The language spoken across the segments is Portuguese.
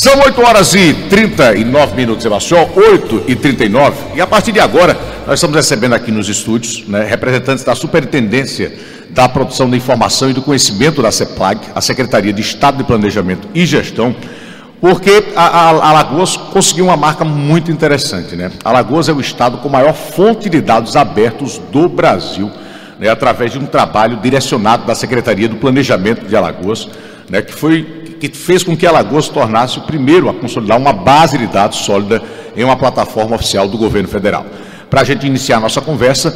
São 8h39, Sebastião, 8h39, e a partir de agora nós estamos recebendo aqui nos estúdios, representantes da Superintendência da Produção da Informação e do Conhecimento da CEPLAG, a Secretaria de Estado de Planejamento e Gestão, porque a Alagoas conseguiu uma marca muito interessante, Alagoas é o estado com maior fonte de dados abertos do Brasil, através de um trabalho direcionado da Secretaria do Planejamento de Alagoas, que fez com que Alagoas se tornasse o primeiro a consolidar uma base de dados sólida em uma plataforma oficial do governo federal. Para a gente iniciar a nossa conversa,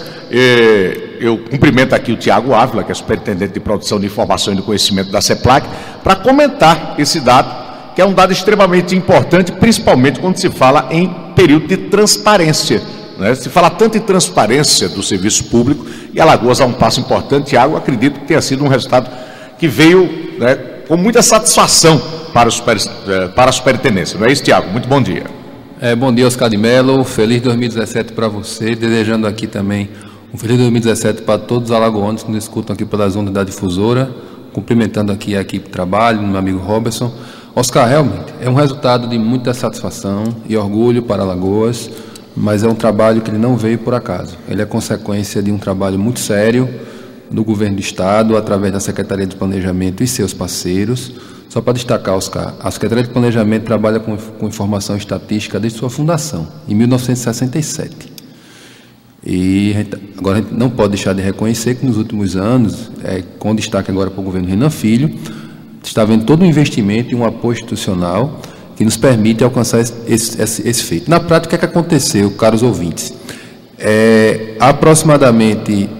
eu cumprimento aqui o Tiago Ávila, que é superintendente de Produção de Informação e do Conhecimento da CEPLAG, para comentar esse dado, que é um dado extremamente importante, principalmente quando se fala em período de transparência. Se fala tanto em transparência do serviço público, e Alagoas dá um passo importante. Tiago, acredito que tenha sido um resultado que veio com muita satisfação para a superintendência. Não é isso, Tiago? Muito bom dia. Bom dia, Oscar de Mello. Feliz 2017 para você. Desejando aqui também um feliz 2017 para todos os alagoanos que nos escutam aqui pelas ondas da difusora. Cumprimentando aqui a equipe de trabalho, meu amigo Robertson. Oscar, realmente é um resultado de muita satisfação e orgulho para Alagoas, mas é um trabalho que ele não veio por acaso. Ele é consequência de um trabalho muito sério do governo do estado, através da Secretaria de Planejamento e seus parceiros. Só para destacar, Oscar, a Secretaria de Planejamento trabalha com informação estatística desde sua fundação, em 1967. E agora a gente não pode deixar de reconhecer que nos últimos anos, com destaque agora para o governo Renan Filho, está havendo todo um investimento e um apoio institucional que nos permite alcançar esse feito. Na prática, o que é que aconteceu, caros ouvintes? Há aproximadamente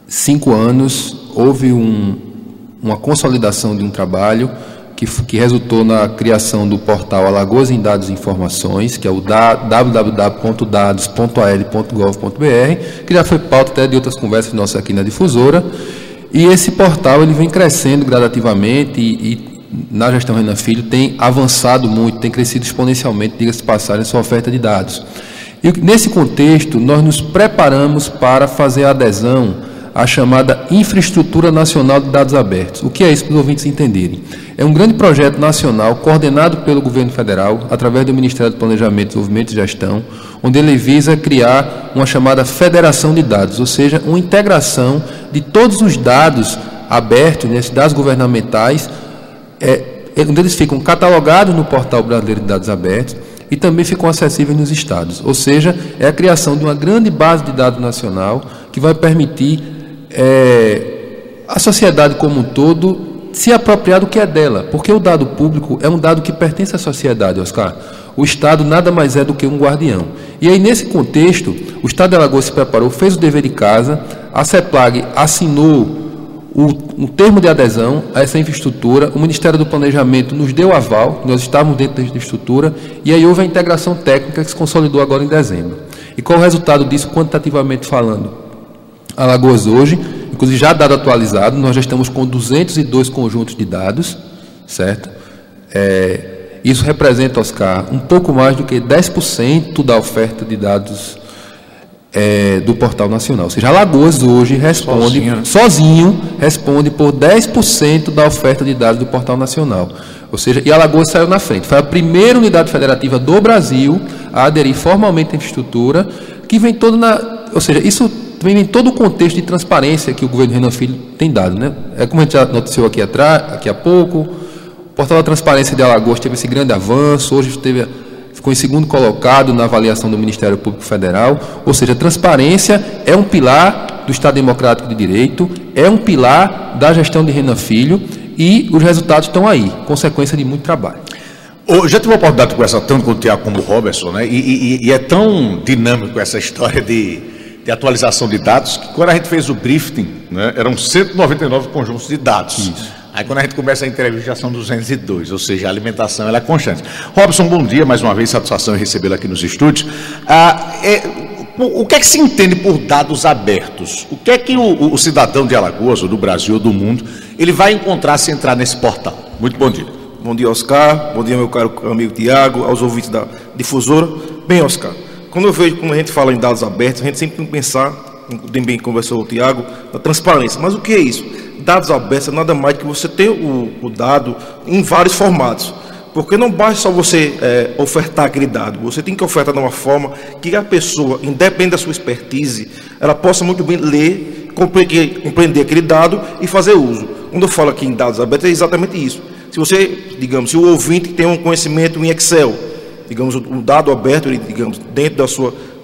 5 anos, houve uma consolidação de um trabalho que resultou na criação do portal Alagoas em Dados e Informações, que é o www.dados.al.gov.br, que já foi pauta até de outras conversas nossas aqui na difusora. E esse portal ele vem crescendo gradativamente e na gestão Renan Filho tem avançado muito, tem crescido exponencialmente, diga-se de passagem, sua oferta de dados. E nesse contexto, nós nos preparamos para fazer a adesão à chamada Infraestrutura Nacional de Dados Abertos. O que é isso para os ouvintes entenderem? É um grande projeto nacional coordenado pelo governo federal, através do Ministério do Planejamento, Desenvolvimento e Gestão, onde ele visa criar uma chamada Federação de Dados, ou seja, uma integração de todos os dados abertos, esses dados governamentais, onde eles ficam catalogados no Portal Brasileiro de Dados Abertos e também ficam acessíveis nos estados. Ou seja, é a criação de uma grande base de dados nacional que vai permitir a sociedade como um todo se apropriar do que é dela, porque o dado público é um dado que pertence à sociedade, Oscar. O Estado nada mais é do que um guardião. E aí, nesse contexto, o Estado de Alagoas se preparou, fez o dever de casa, a CEPLAG assinou um termo de adesão a essa infraestrutura, o Ministério do Planejamento nos deu aval, nós estávamos dentro da infraestrutura, e aí houve a integração técnica que se consolidou agora em dezembro. E qual o resultado disso, quantitativamente falando? Alagoas hoje, inclusive já dado atualizado, nós já estamos com 202 conjuntos de dados, certo? Isso representa, Oscar, um pouco mais do que 10% da oferta de dados do Portal Nacional. Ou seja, Alagoas hoje sozinho responde por 10% da oferta de dados do Portal Nacional. Ou seja, e Alagoas saiu na frente. Foi a primeira unidade federativa do Brasil a aderir formalmente à infraestrutura, que vem toda ou seja, isso também vem todo o contexto de transparência que o governo Renan Filho tem dado, como a gente já noticiou aqui há pouco, o Portal da Transparência de Alagoas teve esse grande avanço, hoje ficou em segundo colocado na avaliação do Ministério Público Federal. Ou seja, a transparência é um pilar do Estado Democrático de Direito, é um pilar da gestão de Renan Filho e os resultados estão aí, consequência de muito trabalho. Eu já tive a oportunidade de conversar tanto com o Tiago como o Robertson, e é tão dinâmico essa história de atualização de dados, que quando a gente fez o briefing, eram 199 conjuntos de dados. Isso. Aí quando a gente começa a entrevista já são 202, ou seja, a alimentação ela é constante. Robertson, bom dia, mais uma vez, satisfação em recebê-lo aqui nos estúdios. O que é que se entende por dados abertos? O que é que o cidadão de Alagoas, ou do Brasil, ou do mundo, ele vai encontrar se entrar nesse portal? Muito bom dia. Bom dia, Oscar. Bom dia, meu caro amigo Tiago, aos ouvintes da difusora. Bem, Oscar, quando a gente fala em dados abertos, a gente sempre tem que pensar, também conversou o Tiago, na transparência. Mas o que é isso? Dados abertos é nada mais que você ter o dado em vários formatos. Porque não basta só você ofertar aquele dado, você tem que ofertar de uma forma que a pessoa, independente da sua expertise, ela possa muito bem ler, compreender aquele dado e fazer uso. Quando eu falo aqui em dados abertos, é exatamente isso. Se você, digamos, se o ouvinte tem um conhecimento em Excel, digamos, o dado aberto, ele, digamos, dentro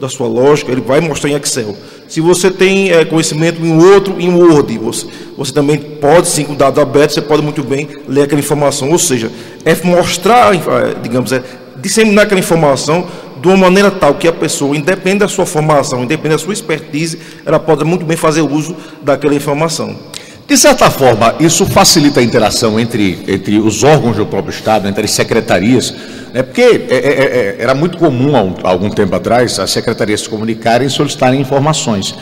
da sua lógica, ele vai mostrar em Excel. Se você tem conhecimento em Word, você também pode, sim, com dados abertos, você pode muito bem ler aquela informação. Ou seja, é mostrar, digamos, disseminar aquela informação de uma maneira tal que a pessoa, independente da sua formação, independente da sua expertise, ela pode muito bem fazer uso daquela informação. De certa forma, isso facilita a interação entre os órgãos do próprio Estado, entre as secretarias, né? Porque era muito comum, há algum tempo atrás, as secretarias se comunicarem e solicitarem informações.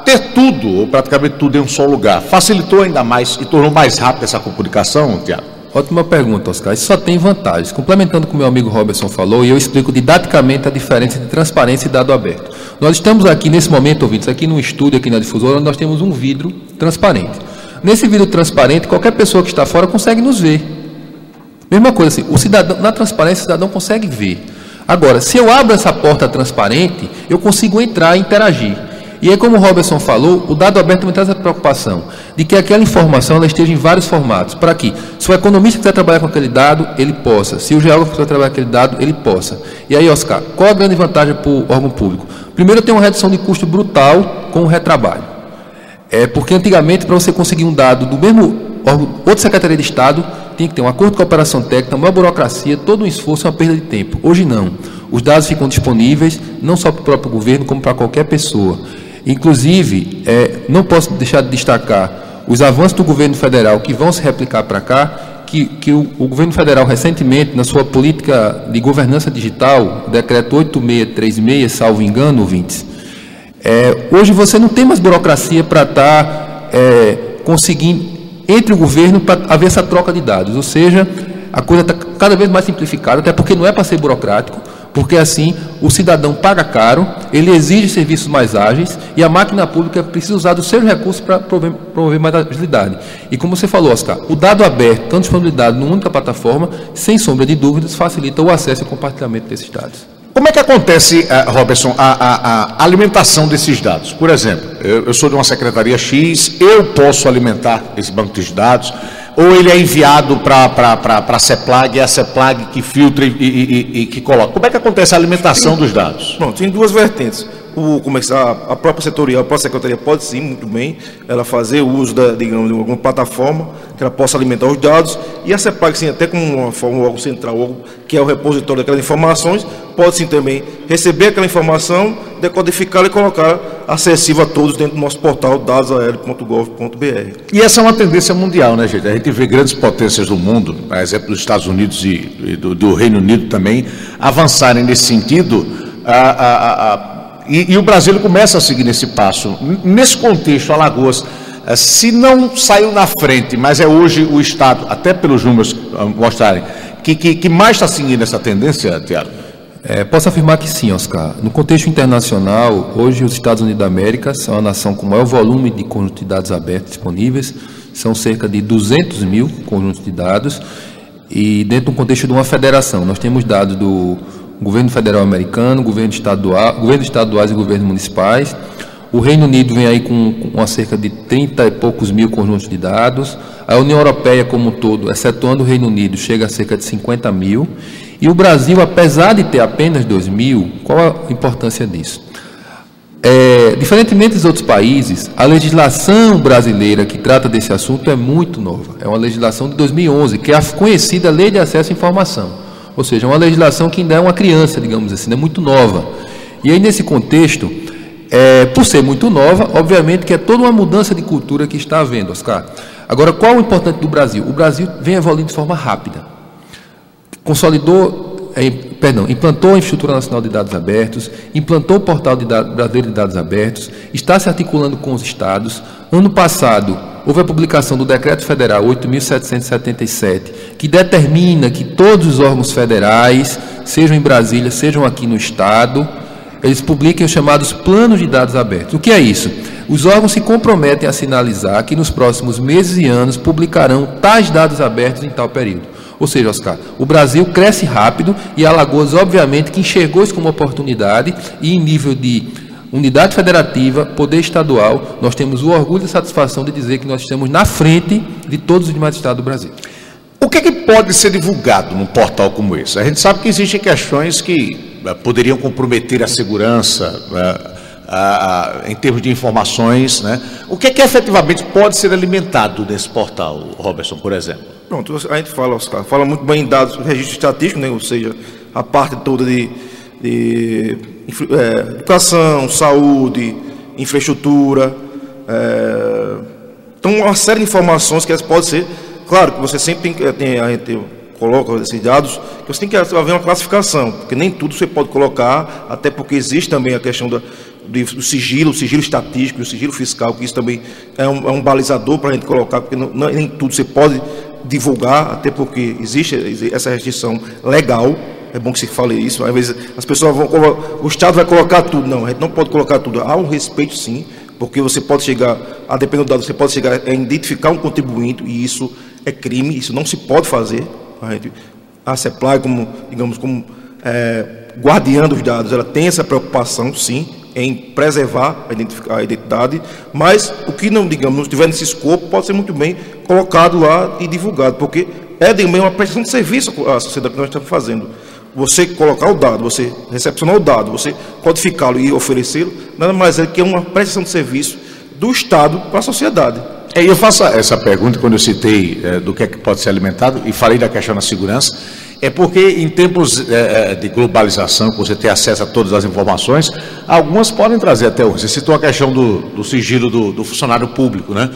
Ter tudo, ou praticamente tudo, em um só lugar, facilitou ainda mais e tornou mais rápida essa comunicação, Tiago? Ótima pergunta, Oscar. Isso só tem vantagens. Complementando o que o meu amigo Robertson falou, e eu explico didaticamente a diferença de transparência e dado aberto. Nós estamos aqui, nesse momento, ouvintes, aqui no estúdio, aqui na difusora, nós temos um vidro transparente. Nesse vidro transparente, qualquer pessoa que está fora consegue nos ver. Mesma coisa assim, o cidadão, na transparência, o cidadão consegue ver. Agora, se eu abro essa porta transparente, eu consigo entrar e interagir. E aí, como o Robertson falou, o dado aberto também traz a preocupação de que aquela informação ela esteja em vários formatos, para que, se o economista quiser trabalhar com aquele dado, ele possa. Se o geógrafo quiser trabalhar com aquele dado, ele possa. E aí, Oscar, qual a grande vantagem para o órgão público? Primeiro, tem uma redução de custo brutal com o retrabalho. Porque antigamente, para você conseguir um dado do mesmo órgão, outra Secretaria de Estado, tinha que ter um acordo de cooperação técnica, uma burocracia, todo um esforço, uma perda de tempo. Hoje não. Os dados ficam disponíveis, não só para o próprio governo, como para qualquer pessoa. Inclusive, não posso deixar de destacar os avanços do governo federal que vão se replicar para cá, que o governo federal recentemente, na sua política de governança digital, o decreto 8636, salvo engano, ouvintes, hoje você não tem mais burocracia para estar conseguindo, entre o governo, para haver essa troca de dados, ou seja, a coisa está cada vez mais simplificada, até porque não é para ser burocrático, porque assim o cidadão paga caro, ele exige serviços mais ágeis e a máquina pública precisa usar dos seus recursos para promover mais agilidade. E como você falou, Oscar, o dado aberto, tanto disponibilidade numa única plataforma, sem sombra de dúvidas, facilita o acesso e o compartilhamento desses dados. Como é que acontece, Robertson, a alimentação desses dados? Por exemplo, eu sou de uma secretaria X, eu posso alimentar esse banco de dados, ou ele é enviado para a CEPLAG, é a CEPLAG que filtra e que coloca. Como é que acontece a alimentação dos dados? Bom, tem duas vertentes. A própria setorial, a própria secretaria pode sim, muito bem, ela fazer uso digamos, de alguma plataforma que ela possa alimentar os dados, e a CEPLAG, sim, até como uma forma, algo central, que é o repositório daquelas informações, pode sim também receber aquela informação, decodificá-la e colocar acessível a todos dentro do nosso portal dadosaéreo.gov.br. E essa é uma tendência mundial, né, gente? A gente vê grandes potências do mundo, por exemplo, dos Estados Unidos e do Reino Unido também, avançarem nesse sentido, e o Brasil começa a seguir nesse passo. Nesse contexto, Alagoas, se não saiu na frente, mas é hoje o Estado, até pelos números mostrarem, que mais está seguindo essa tendência, Tiago? Posso afirmar que sim, Oscar. No contexto internacional, hoje os Estados Unidos da América são a nação com maior volume de conjuntos de dados abertos disponíveis, são cerca de 200 mil conjuntos de dados, e dentro do contexto de uma federação, nós temos dados do governo federal americano, governos estaduais e governos municipais. O Reino Unido vem aí com cerca de 30 e poucos mil conjuntos de dados. A União Europeia como um todo, excetuando o Reino Unido, chega a cerca de 50 mil. E o Brasil, apesar de ter apenas 2 mil, qual a importância disso? Diferentemente dos outros países, a legislação brasileira que trata desse assunto é muito nova. É uma legislação de 2011, que é a conhecida Lei de Acesso à Informação. Ou seja, uma legislação que ainda é uma criança, digamos assim, é muito nova. E aí, nesse contexto, por ser muito nova, obviamente que é toda uma mudança de cultura que está havendo, Oscar. Agora, qual o importante do Brasil? O Brasil vem evoluindo de forma rápida. Implantou a Infraestrutura Nacional de Dados Abertos, implantou o Portal Brasileiro de Dados Abertos, está se articulando com os estados. Ano passado, houve a publicação do Decreto Federal 8.777, que determina que todos os órgãos federais, sejam em Brasília, sejam aqui no Estado, eles publiquem os chamados planos de dados abertos. O que é isso? Os órgãos se comprometem a sinalizar que nos próximos meses e anos publicarão tais dados abertos em tal período. Ou seja, Oscar, o Brasil cresce rápido e Alagoas, obviamente, que enxergou isso como oportunidade e em nível de unidade federativa, poder estadual, nós temos o orgulho e a satisfação de dizer que nós estamos na frente de todos os demais estados do Brasil. O que pode ser divulgado num portal como esse? A gente sabe que existem questões que poderiam comprometer a segurança, em termos de informações, né? O que efetivamente pode ser alimentado nesse portal, Robertson, por exemplo? Pronto, a gente fala, Oscar, fala muito bem em dados, registro estatístico, né? Ou seja, a parte toda de educação, saúde, infraestrutura, então uma série de informações que podem ser, claro que você sempre tem a gente coloca esses dados, que você tem que haver uma classificação, porque nem tudo você pode colocar, até porque existe também a questão do sigilo, o sigilo estatístico, o sigilo fiscal, que isso também é um balizador para a gente colocar, porque nem tudo você pode divulgar, até porque existe essa restrição legal. É bom que se fale isso. Às vezes as pessoas o Estado vai colocar tudo. Não, a gente não pode colocar tudo. Há um respeito, sim, porque você pode chegar, a depender do dado, você pode chegar a identificar um contribuinte, e isso é crime, isso não se pode fazer. A CEPLAG, como guardiã dos dados, ela tem essa preocupação, sim, em preservar a identidade, mas o que não estiver nesse escopo pode ser muito bem colocado lá e divulgado, porque é também uma prestação de serviço à sociedade que nós estamos fazendo. Você colocar o dado, você recepcionar o dado, você codificá-lo e oferecê-lo, nada mais é que uma prestação de serviço do Estado para a sociedade. Eu faço essa pergunta quando eu citei do que é que pode ser alimentado e falei da questão da segurança, porque em tempos de globalização, que você tem acesso a todas as informações, algumas podem trazer até hoje. Você citou a questão do sigilo do funcionário público, né?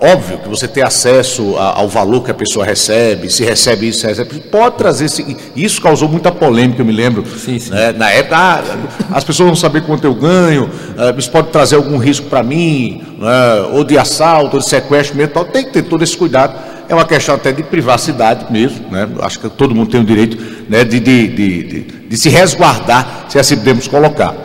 Óbvio que você tem acesso ao valor que a pessoa recebe, se recebe isso, se recebe, pode trazer, isso causou muita polêmica, eu me lembro, sim. Né? Na época, as pessoas não sabem quanto eu ganho, isso pode trazer algum risco para mim, né? Ou de assalto, ou de sequestro mesmo, então, tem que ter todo esse cuidado, é uma questão até de privacidade mesmo, né? Acho que todo mundo tem o direito, né, de se resguardar, se assim podemos colocar.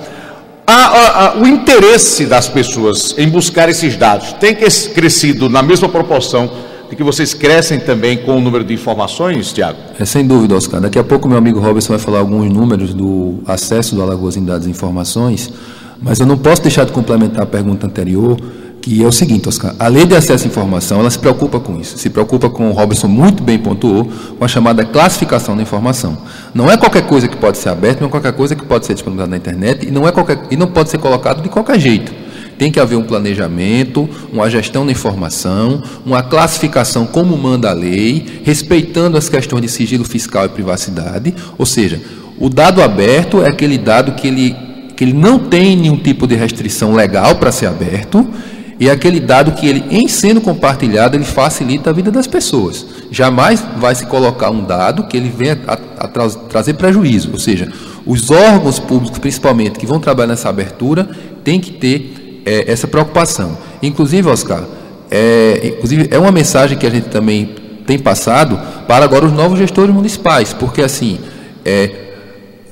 O interesse das pessoas em buscar esses dados tem crescido na mesma proporção de que vocês crescem também com o número de informações, Tiago? Sem dúvida, Oscar. Daqui a pouco meu amigo Robertson vai falar alguns números do acesso do Alagoas em dados e informações, mas eu não posso deixar de complementar a pergunta anterior, que é o seguinte, Oscar, a lei de acesso à informação, ela se preocupa com isso, se preocupa com, o Robertson muito bem pontuou, com a chamada classificação da informação. Não é qualquer coisa que pode ser aberta, não é qualquer coisa que pode ser disponibilizada na internet, e não pode ser colocado de qualquer jeito. Tem que haver um planejamento, uma gestão da informação, uma classificação como manda a lei, respeitando as questões de sigilo fiscal e privacidade, ou seja, o dado aberto é aquele dado que ele não tem nenhum tipo de restrição legal para ser aberto, e é aquele dado que ele, em sendo compartilhado, ele facilita a vida das pessoas. Jamais vai se colocar um dado que ele venha a trazer prejuízo. Ou seja, os órgãos públicos, principalmente, que vão trabalhar nessa abertura, têm que ter essa preocupação. Inclusive, Oscar, é uma mensagem que a gente também tem passado para agora os novos gestores municipais, porque assim,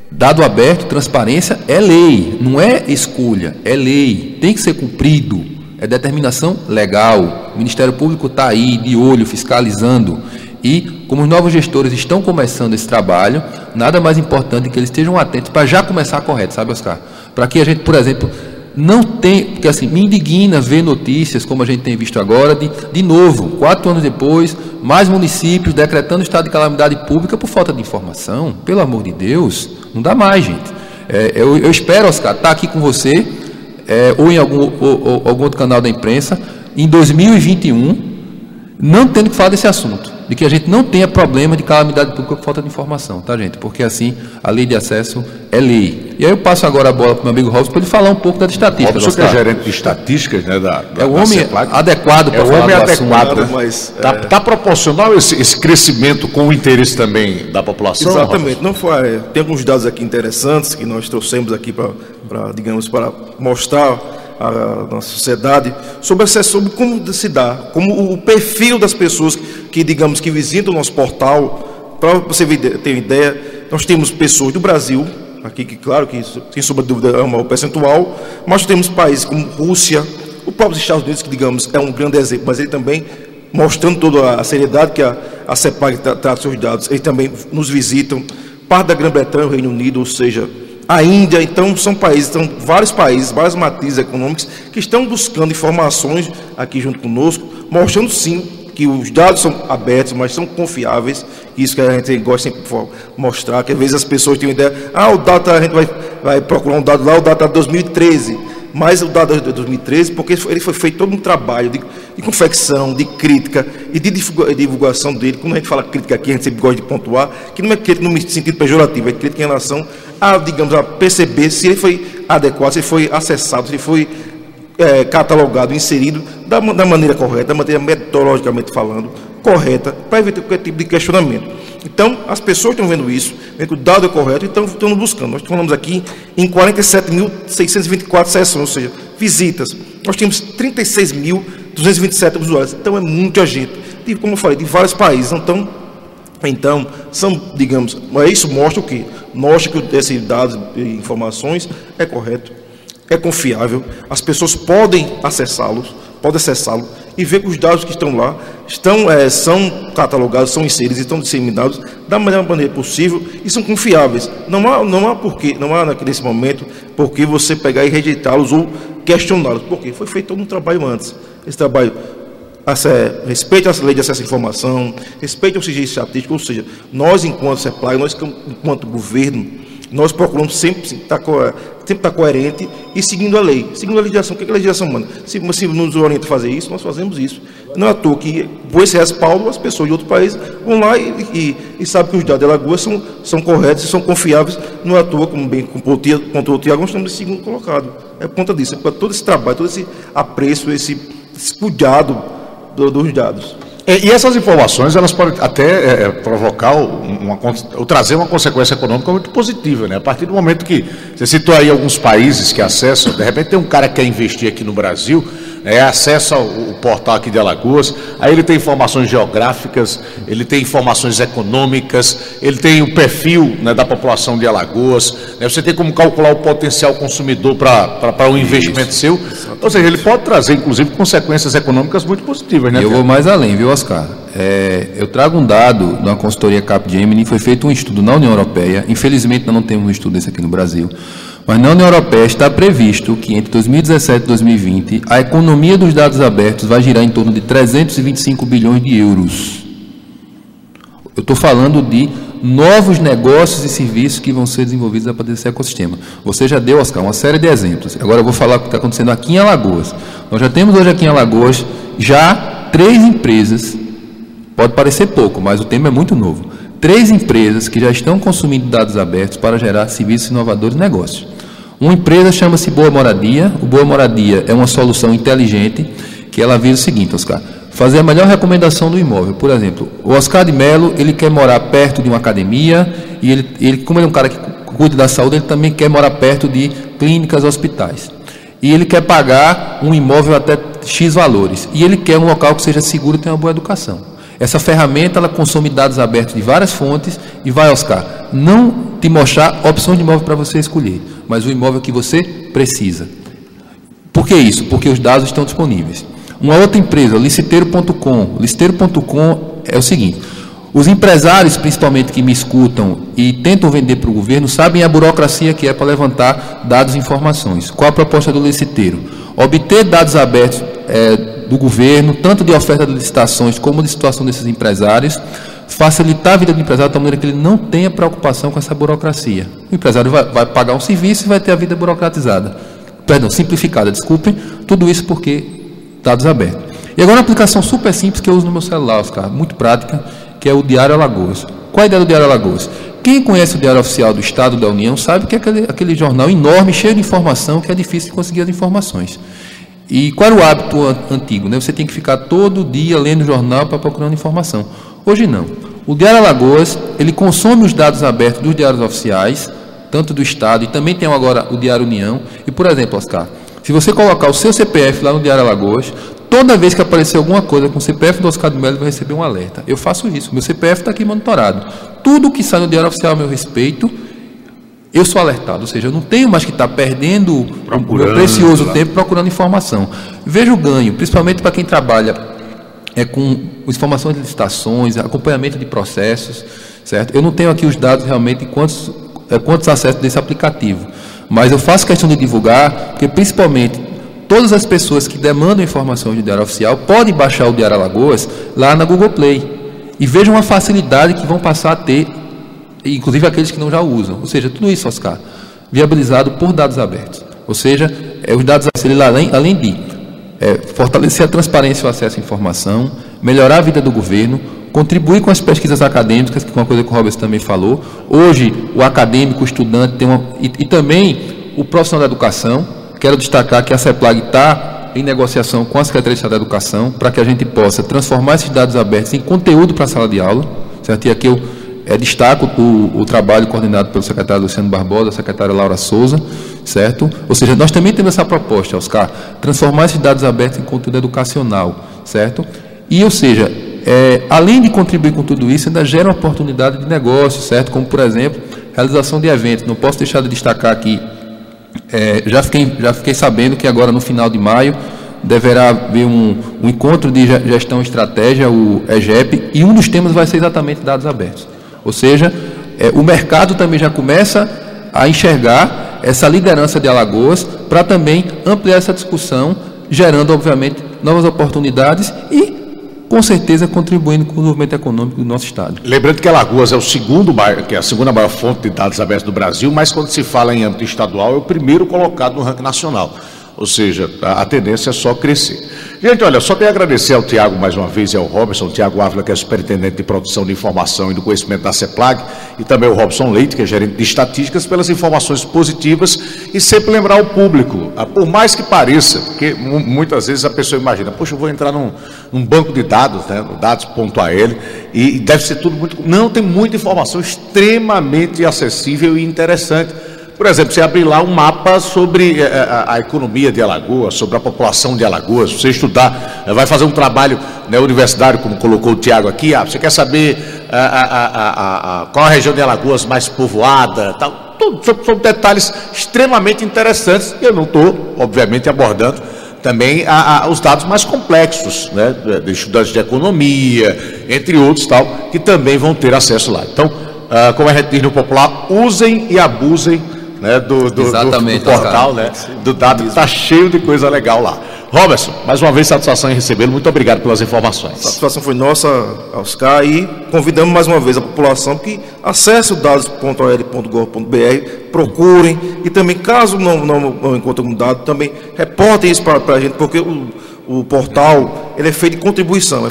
dado aberto, transparência é lei, não é escolha, é lei, tem que ser cumprido. É determinação legal, o Ministério Público está aí de olho, fiscalizando, e como os novos gestores estão começando esse trabalho, nada mais importante que eles estejam atentos para já começar correto, sabe, Oscar? Para que a gente, por exemplo, não tenha, porque assim, me indigna ver notícias, como a gente tem visto agora, de novo, 4 anos depois, mais municípios decretando estado de calamidade pública por falta de informação. Pelo amor de Deus, não dá mais, gente. Eu espero, Oscar, estar aqui com você, ou em algum outro canal da imprensa, em 2021, não tendo que falar desse assunto, de que a gente não tenha problema de calamidade pública por falta de informação, tá, gente? Porque assim, a lei de acesso é lei. E aí eu passo agora a bola para o meu amigo Robson, para ele falar um pouco da estatística. Robson, que é gerente de estatísticas, né, é o homem adequado para falar do assunto. Mas está proporcional esse crescimento com o interesse também da população? Exatamente. Não foi, tem alguns dados aqui interessantes que nós trouxemos aqui para mostrar a nossa sociedade sobre como se dá, como o perfil das pessoas que visitam o nosso portal. Para você ter uma ideia, nós temos pessoas do Brasil aqui, que claro que sem sombra de dúvida é um percentual, mas temos países como Rússia, o próprio Estados Unidos, que é um grande exemplo, mas ele também mostrando toda a seriedade que a CEPAG trata seus dados. Eles também nos visitam, parte da Grã-Bretanha, o Reino Unido, ou seja, a Índia. Então são vários países, várias matrizes econômicas que estão buscando informações aqui junto conosco, mostrando sim que os dados são abertos, mas são confiáveis. Isso que a gente gosta sempre de mostrar, que às vezes as pessoas têm uma ideia, o dado, a gente vai procurar um dado lá, o dado é de 2013, mas o dado é de 2013 porque ele foi feito todo um trabalho de confecção, de crítica e de divulgação dele. Quando a gente fala crítica aqui, a gente sempre gosta de pontuar, que não é crítica no sentido pejorativo, é crítica em relação a, digamos, a perceber se ele foi adequado, se ele foi acessado, se ele foi catalogado, inserido da maneira correta, da maneira metodologicamente falando, correta, para evitar qualquer tipo de questionamento. Então, as pessoas estão vendo isso, vendo que o dado é correto e estão buscando. Nós falamos aqui em 47.624 sessões, ou seja, visitas. Nós temos 36.227 usuários. Então, é muita gente, como eu falei, de vários países. Então, são, digamos, isso mostra o quê? Mostra que esses dados e informações é correto, é confiável, as pessoas podem acessá-lo e ver que os dados que estão lá são catalogados, são inseridos e estão disseminados da melhor maneira possível e são confiáveis. Não há nesse momento por que você pegar e rejeitá-los ou questioná-los, porque foi feito todo um trabalho antes. Esse trabalho respeita a lei de acesso à informação, respeita o sigilo estatístico, ou seja, nós enquanto CEPLAG, nós enquanto governo, nós procuramos sempre estar coerente e seguindo a lei, seguindo a legislação. O que a legislação manda? Se nos orienta a fazer isso, nós fazemos isso. Não é à toa que, por esse respaldo, as pessoas de outros países vão lá e sabem que os dados de Alagoas são corretos e são confiáveis. Não é à toa, como bem pontuou o Tiago, nós estamos em segundo colocado. É por conta disso, é por todo esse trabalho, todo esse apreço, esse cuidado dos dados. E essas informações, elas podem até provocar ou trazer uma consequência econômica muito positiva, né? A partir do momento que você citou aí alguns países que acessam, de repente tem um cara que quer investir aqui no Brasil, acessa o portal aqui de Alagoas, aí ele tem informações geográficas, ele tem informações econômicas, ele tem o perfil, né, da população de Alagoas, né? Você tem como calcular o potencial consumidor para um investimento seu, ou seja, ele pode trazer inclusive consequências econômicas muito positivas, né? Eu vou mais além, viu, Oscar? Eu trago um dado da consultoria Capgemini. Foi feito um estudo na União Europeia, infelizmente nós não temos um estudo desse aqui no Brasil, mas na União Europeia está previsto que entre 2017 e 2020 a economia dos dados abertos vai girar em torno de 325 bilhões de euros. Eu estou falando de novos negócios e serviços que vão ser desenvolvidos a partir desse ecossistema. Você já deu, Oscar, uma série de exemplos. Agora eu vou falar o que está acontecendo aqui em Alagoas. Nós já temos hoje aqui em Alagoas 3 empresas, pode parecer pouco, mas o tema é muito novo. 3 empresas que já estão consumindo dados abertos para gerar serviços inovadores e negócios. Uma empresa chama-se Boa Moradia. O Boa Moradia é uma solução inteligente que ela visa o seguinte, Oscar: fazer a melhor recomendação do imóvel. Por exemplo, o Oscar de Mello, ele quer morar perto de uma academia e ele, como ele é um cara que cuida da saúde, ele também quer morar perto de clínicas, hospitais. E ele quer pagar um imóvel até X valores. E ele quer um local que seja seguro e tenha uma boa educação. Essa ferramenta, ela consome dados abertos de várias fontes e vai, Oscar, não te mostrar opções de imóvel para você escolher, mas o imóvel que você precisa. Por que isso? Porque os dados estão disponíveis. Uma outra empresa, Liciteiro.com. Liciteiro.com é o seguinte: os empresários, principalmente, que me escutam e tentam vender para o governo, sabem a burocracia que é para levantar dados e informações. Qual a proposta do Liciteiro? Obter dados abertos do governo, tanto de oferta de licitações como de situação desses empresários, facilitar a vida do empresário de tal maneira que ele não tenha preocupação com essa burocracia. O empresário vai pagar um serviço e vai ter a vida burocratizada. Simplificada, desculpem. Tudo isso porque dados abertos. E agora uma aplicação super simples que eu uso no meu celular, Oscar, muito prática, que é o Diário Alagoas. Qual a ideia do Diário Alagoas? Quem conhece o Diário Oficial do Estado da União sabe que é aquele jornal enorme, cheio de informação, que é difícil de conseguir as informações. E qual era o hábito antigo, né? Você tem que ficar todo dia lendo o jornal para procurando informação. Hoje não. O Diário Alagoas, ele consome os dados abertos dos diários oficiais, tanto do Estado, e também tem agora o Diário União. E, por exemplo, Oscar, se você colocar o seu CPF lá no Diário Alagoas, toda vez que aparecer alguma coisa com o CPF do Oscar de Mello, vai receber um alerta. Eu faço isso, meu CPF está aqui monitorado. Tudo que sai no Diário Oficial a meu respeito, eu sou alertado. Ou seja, eu não tenho mais que estar perdendo o meu precioso tempo procurando informação. Veja o ganho, principalmente para quem trabalha com informações de licitações, acompanhamento de processos, certo? Eu não tenho aqui os dados realmente de quantos acessos desse aplicativo, mas eu faço questão de divulgar, porque principalmente todas as pessoas que demandam informações de Diário Oficial podem baixar o Diário Alagoas lá na Google Play e vejam a facilidade que vão passar a ter, inclusive aqueles que não já usam. Ou seja, tudo isso, Oscar, viabilizado por dados abertos. Ou seja, os dados abertos, além de fortalecer a transparência e o acesso à informação, melhorar a vida do governo, contribuir com as pesquisas acadêmicas, que é uma coisa que o Roberto também falou. Hoje, o acadêmico, o estudante, e também o profissional da educação. Quero destacar que a CEPLAG está em negociação com a Secretaria de Estado da Educação para que a gente possa transformar esses dados abertos em conteúdo para a sala de aula, certo? E aqui eu destaco o trabalho coordenado pelo secretário Luciano Barbosa, a secretária Laura Souza, certo? Ou seja, nós também temos essa proposta, Oscar, transformar esses dados abertos em conteúdo educacional, certo? E, ou seja, além de contribuir com tudo isso, ainda gera uma oportunidade de negócio, certo? Como, por exemplo, realização de eventos. Não posso deixar de destacar aqui, já fiquei sabendo que agora no final de maio deverá haver um encontro de gestão e estratégia, o EGEP, e um dos temas vai ser exatamente dados abertos. Ou seja, o mercado também já começa a enxergar essa liderança de Alagoas para também ampliar essa discussão, gerando, obviamente, novas oportunidades e, com certeza, contribuindo com o desenvolvimento econômico do nosso estado. Lembrando que Alagoas é a segunda maior fonte de dados abertos do Brasil, mas quando se fala em âmbito estadual, é o primeiro colocado no ranking nacional. Ou seja, a tendência é só crescer. Gente, olha, só tenho a agradecer ao Tiago mais uma vez e ao Robson, Tiago Ávila, que é superintendente de produção de informação e do conhecimento da CEPLAG, e também o Robson Leite, que é gerente de estatísticas, pelas informações positivas, e sempre lembrar o público, por mais que pareça, porque muitas vezes a pessoa imagina, poxa, eu vou entrar num banco de dados, né, dados.al, e deve ser tudo muito... Não, tem muita informação extremamente acessível e interessante. Por exemplo, você abrir lá um mapa sobre a economia de Alagoas, sobre a população de Alagoas, você estudar, vai fazer um trabalho, né, universitário, como colocou o Tiago aqui, você quer saber qual a região de Alagoas mais povoada, tal, são detalhes extremamente interessantes. Eu não estou, obviamente, abordando também os dados mais complexos, né, de estudantes de economia, entre outros, tal, que também vão ter acesso lá. Então, como a gente diz no popular, usem e abusem, né, do portal, né, do dado, que está cheio de coisa legal lá. Robertson, mais uma vez satisfação em recebê-lo, muito obrigado pelas informações. A satisfação foi nossa, Oscar, e convidamos mais uma vez a população que acesse o dados.al.gov.br, procurem, e também, caso não encontrem um dado, também reportem isso para a gente, porque o portal, ele é feito de contribuição,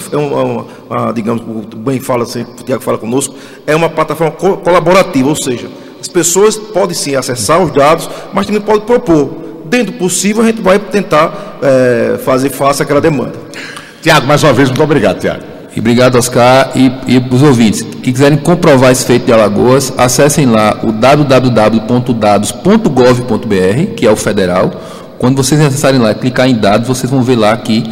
digamos, o bem fala, o Tiago fala conosco, é uma plataforma colaborativa, ou seja, as pessoas podem sim acessar os dados, mas também podem propor. Dentro do possível, a gente vai tentar fazer face àquela demanda. Tiago, mais uma vez, muito obrigado, Tiago. E obrigado, Oscar. E os ouvintes que quiserem comprovar esse feito de Alagoas, acessem lá o www.dados.gov.br, que é o federal. Quando vocês acessarem lá e clicar em dados, vocês vão ver lá aqui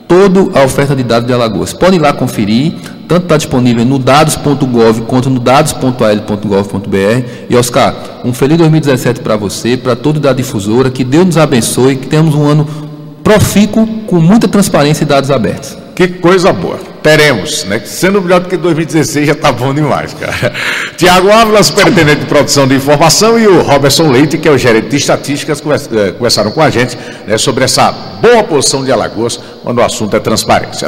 toda a oferta de dados de Alagoas. Podem ir lá conferir, tanto está disponível no dados.gov quanto no dados.al.gov.br. E, Oscar, um feliz 2017 para você, para todo da difusora, que Deus nos abençoe, que tenhamos um ano profícuo, com muita transparência e dados abertos. Que coisa boa. Teremos, né? Sendo melhor do que 2016 já está bom demais, cara. Tiago Ávila, superintendente de produção de informação, e o Robertson Leite, que é o gerente de estatísticas, conversaram com a gente, né, sobre essa boa posição de Alagoas quando o assunto é transparência.